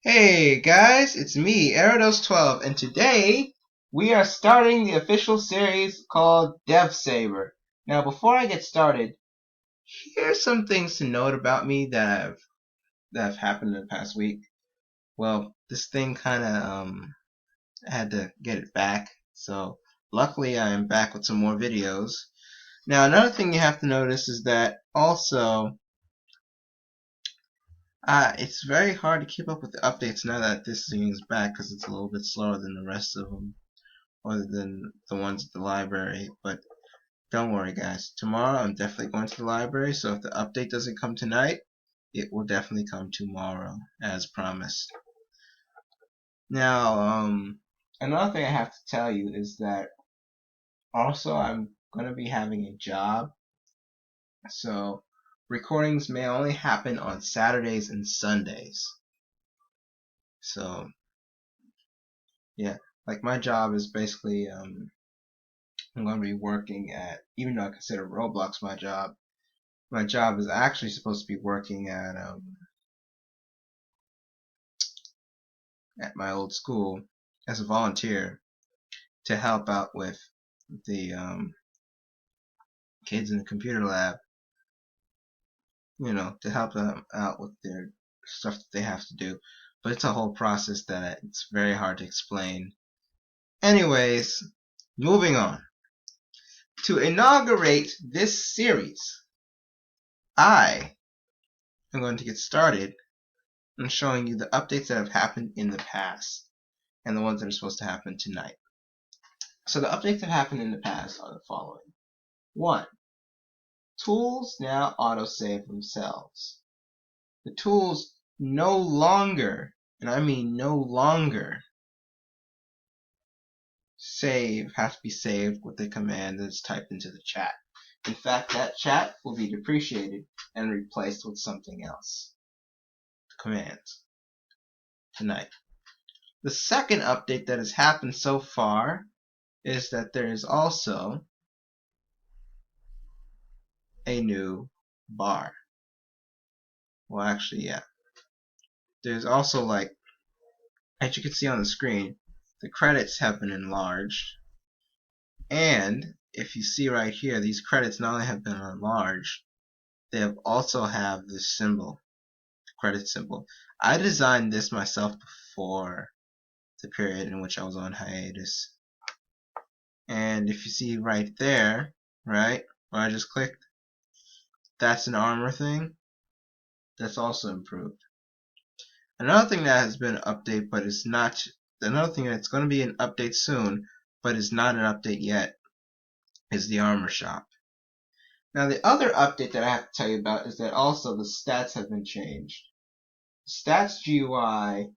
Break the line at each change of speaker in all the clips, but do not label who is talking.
Hey guys, it's me, Erados12, and today we are starting the official series called DevSaber. Now, before I get started, here's some things to note about me that have happened in the past week. Well, this thing kind of I had to get it back, so luckily I am back with some more videos. Now, another thing you have to notice is that also it's very hard to keep up with the updates now that this thing is back because it's a little bit slower than the rest of them, other than the ones at the library. But don't worry, guys. Tomorrow I'm definitely going to the library, so if the update doesn't come tonight, it will definitely come tomorrow, as promised. Now, another thing I have to tell you is that also I'm going to be having a job, so recordings may only happen on Saturdays and Sundays. So, yeah, like my job is basically I'm going to be working at, even though I consider Roblox my job is actually supposed to be working at my old school as a volunteer to help out with the kids in the computer lab, to help them out with their stuff that they have to do. But it's a whole process that it's very hard to explain. Anyways, moving on. To inaugurate this series, I am going to get started on showing you the updates that have happened in the past and the ones that are supposed to happen tonight. So the updates that happened in the past are the following. 1. Tools now autosave themselves. The tools no longer, and I mean no longer, have to be saved with the command that is typed into the chat. In fact, that chat will be depreciated and replaced with something else. Commands. Tonight. The second update that has happened so far is that there is also a new bar. Well, actually, yeah. There's also, like, as you can see on the screen, the credits have been enlarged. And if you see right here, these credits not only have been enlarged, they have also have this symbol, credit symbol. I designed this myself before the period in which I was on hiatus. And if you see right there, right, where I just clicked, that's an armor thing. That's also improved. Another thing that has been an update, but is not, another thing that's going to be an update soon, but is not an update yet, is the armor shop. Now the other update that I have to tell you about is that also the stats have been changed. Stats GUI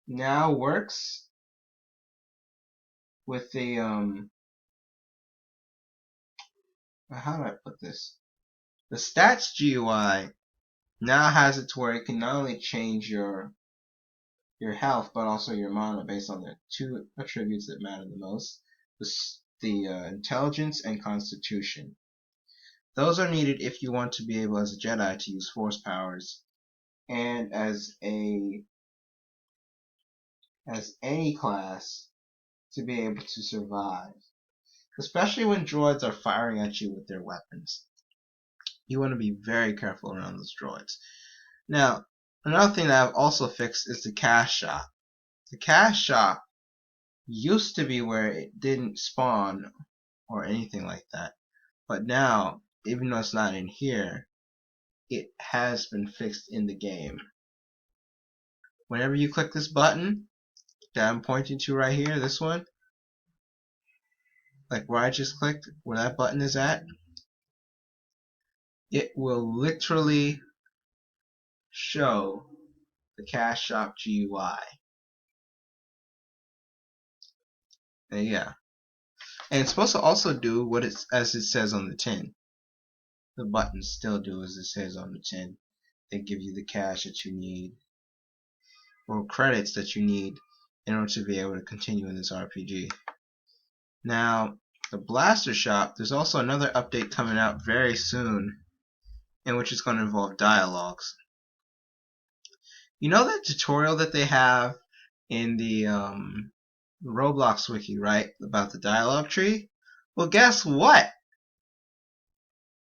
now works with the how do I put this? The stats GUI now has it to where it can not only change your health but also your mana based on the two attributes that matter the most: the intelligence and constitution. Those are needed if you want to be able as a Jedi to use force powers and as any class to be able to survive, especially when droids are firing at you with their weapons. You want to be very careful around those droids. Now, another thing that I've also fixed is the cash shop. The cash shop used to be where it didn't spawn or anything like that, but now, even though it's not in here, it has been fixed in the game. Whenever you click this button that I'm pointing to right here, this one, like where I just clicked, where that button is at, it will literally show the cash shop GUI. And yeah. And it's supposed to also do what it's as it says on the tin. The buttons still do as it says on the tin. They give you the cash that you need, or credits that you need in order to be able to continue in this RPG. Now, the Blaster Shop, there's also another update coming out very soon, in which it's going to involve dialogues. You know that tutorial that they have in the Roblox wiki, right? About the dialogue tree? Well, guess what?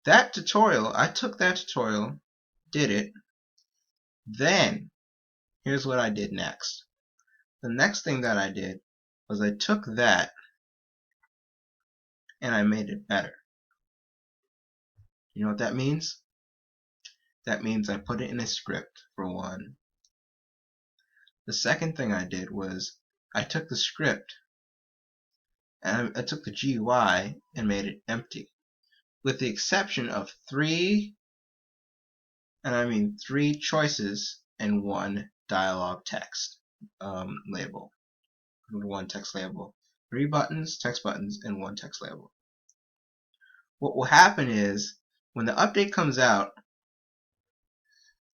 That tutorial, I took that tutorial, did it, then here's what I did next. The next thing that I did was I took that and I made it better. You know what that means? That means I put it in a script, for one. The second thing I did was I took the script and I took the GUI and made it empty, with the exception of three choices and one dialogue text label. One text label. 3 buttons, text buttons, and one text label. What will happen is, when the update comes out,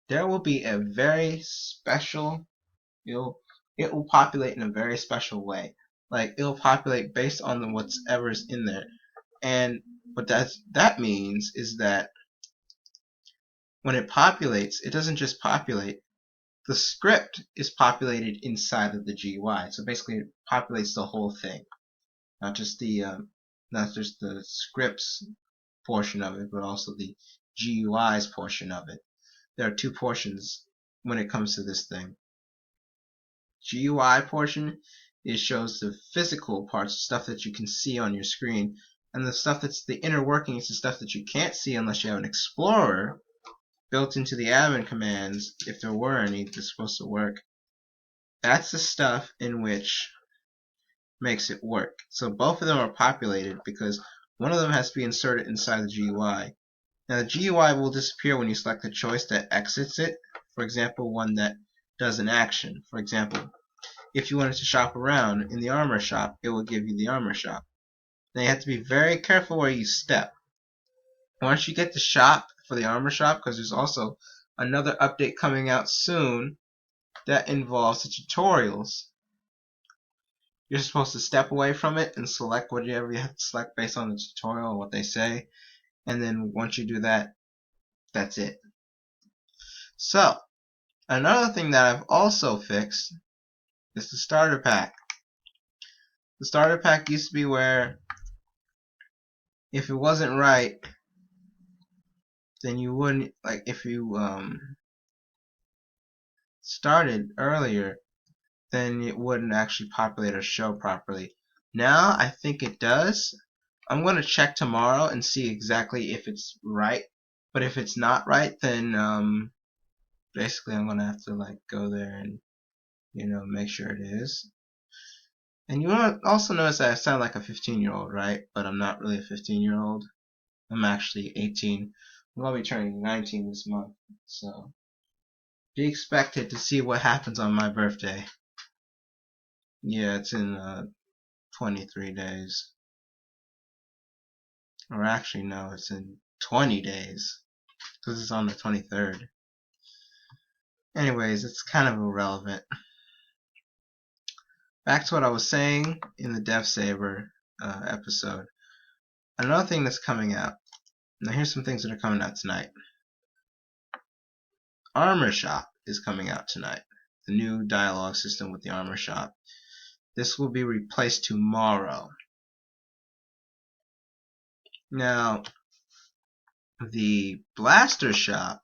there will be a very special, it will populate in a very special way. Like, it'll populate based on whatever's in there. And what that means is that when it populates, it doesn't just populate. The script is populated inside of the GUI. So basically, it populates the whole thing, not just the scripts portion of it, but also the GUI's portion of it. There are two portions when it comes to this thing. GUI portion, it shows the physical parts, stuff that you can see on your screen, and the stuff that's the inner workings, the stuff that you can't see unless you have an explorer built into the admin commands, if there were any that's supposed to work. That's the stuff in which makes it work. So both of them are populated because one of them has to be inserted inside the GUI. Now the GUI will disappear when you select the choice that exits it. For example, one that does an action. For example, if you wanted to shop around in the armor shop, it will give you the armor shop. Now you have to be very careful where you step. Once you get the shop for the armor shop, because there's also another update coming out soon that involves the tutorials, you're supposed to step away from it and select whatever you have to select based on the tutorial and what they say. And then once you do that, that's it. So, another thing that I've also fixed is the starter pack. The starter pack used to be where if it wasn't right, then you wouldn't, like if you started earlier, then it wouldn't actually populate or show properly. Now I think it does. I'm going to check tomorrow and see exactly if it's right. But if it's not right, then basically I'm going to have to like go there and make sure it is. And you also notice that I sound like a 15-year-old, right? But I'm not really a 15-year-old. I'm actually 18. I'm going to be turning 19 this month. So be expected to see what happens on my birthday. Yeah, it's in 23 days. Or actually, no, it's in 20 days. Because it's on the 23rd. Anyways, it's kind of irrelevant. Back to what I was saying in the DevSaber episode. Another thing that's coming out. Now here's some things that are coming out tonight. Armor Shop is coming out tonight. The new dialogue system with the Armor Shop. This will be replaced tomorrow. Now, the Blaster Shop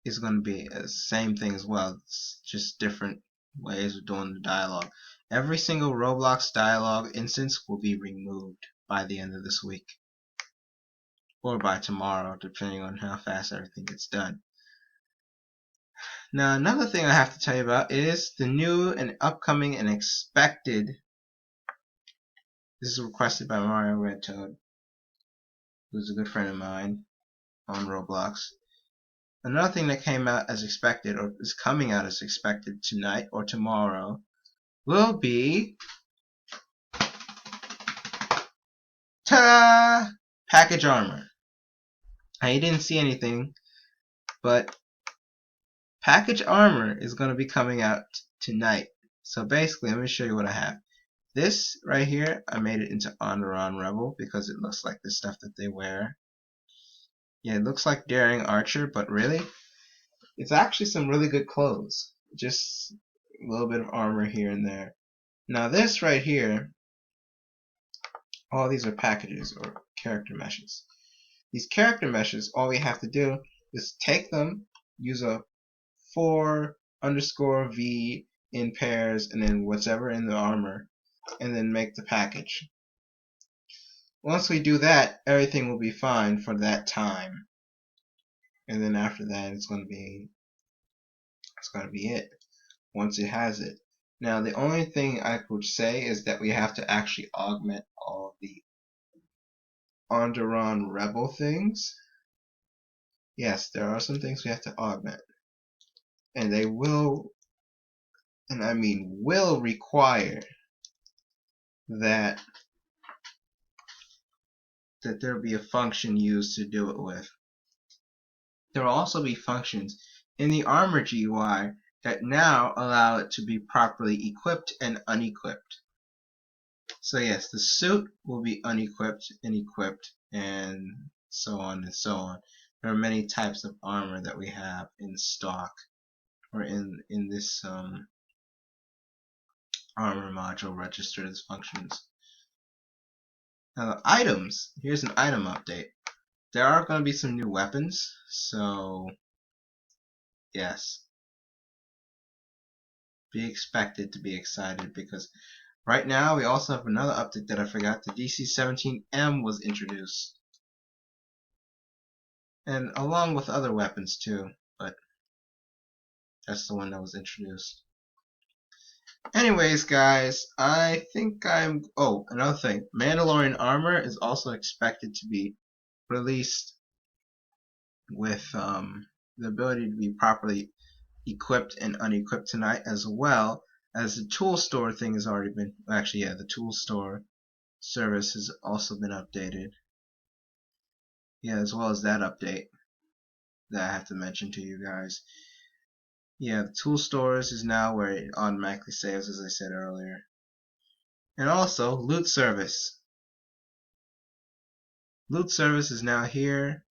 is going to be the same thing as well. It's just different ways of doing the dialogue. Every single Roblox dialogue instance will be removed by the end of this week. Or by tomorrow, depending on how fast everything gets done. Now, another thing I have to tell you about is the new and upcoming and expected. This is requested by Mario Red Toad, who's a good friend of mine on Roblox. Another thing that came out as expected, or is coming out as expected tonight or tomorrow, will be ta-da! Package armor. I didn't see anything, but package armor is going to be coming out tonight. So basically, let me show you what I have. This right here, I made it into Onderon Rebel because it looks like the stuff that they wear. Yeah, it looks like Daring Archer, but really, It's actually some really good clothes. Just a little bit of armor here and there. Now this right here, all these are packages or character meshes. These character meshes, all we have to do is take them, use a _v in pairs, and then whatever in the armor, and then make the package. Once we do that, everything will be fine for that time. And then after that, it's going to be it. Once it has it. Now the only thing I would say is that we have to actually augment all the Onderon Rebel things. Yes, there are some things we have to augment. And they will, and I mean will, require that there be a function used to do it with. There will also be functions in the armor GUI that now allow it to be properly equipped and unequipped. So yes, the suit will be unequipped and equipped, and so on and so on. There are many types of armor that we have in stock, or in this armor module registered as functions. Now the items, here's an item update. There are going to be some new weapons, so yes, be expected to be excited, because right now we also have another update that I forgot. The DC-17M was introduced, and along with other weapons too, but that's the one that was introduced. Anyways, guys, I think oh, another thing. Mandalorian armor is also expected to be released with the ability to be properly equipped and unequipped tonight, as well as the tool store thing has already been, actually yeah, the tool store service has also been updated. Yeah, as well as that update that I have to mention to you guys. Yeah, the tool stores is now where it automatically saves, as I said earlier. And also, loot service. Loot service is now here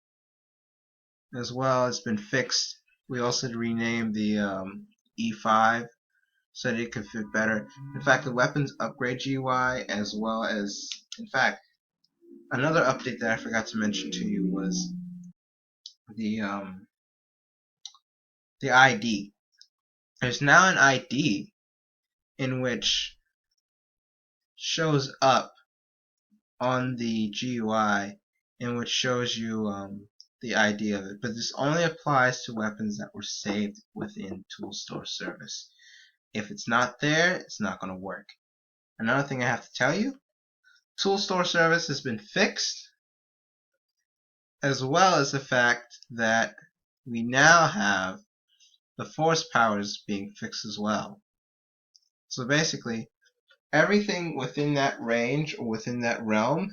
as well. It's been fixed. We also renamed the E5 so that it could fit better. In fact, the weapons upgrade GUI, as well as, in fact, another update that I forgot to mention to you was the ID. There's now an ID in which shows up on the GUI, in which shows you the ID of it, but this only applies to weapons that were saved within tool store service. If it's not there, it's not going to work. Another thing I have to tell you, tool store service has been fixed, as well as the fact that we now have the force powers being fixed as well. So basically, everything within that range or within that realm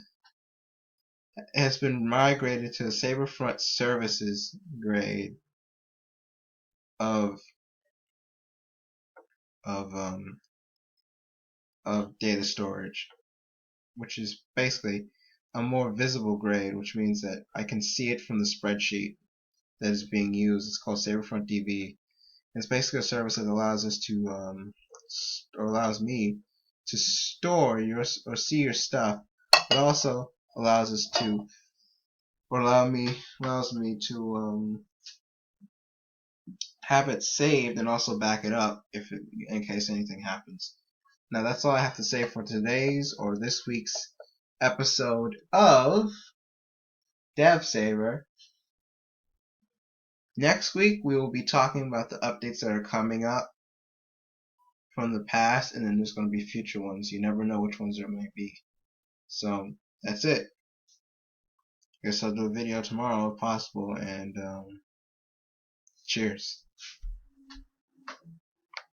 has been migrated to the Saberfront Services grade of data storage, which is basically a more visible grade, which means that I can see it from the spreadsheet that is being used. It's called Saberfront DB. It's basically a service that allows us to, or allows me to store your or see your stuff, but also allows us to, or allows me to have it saved and also back it up if in case anything happens. Now that's all I have to say for today's or this week's episode of DevSaber. Next week we will be talking about the updates that are coming up from the past, and then there's going to be future ones. You never know which ones there might be. So that's it. Guess I'll do a video tomorrow if possible, and cheers.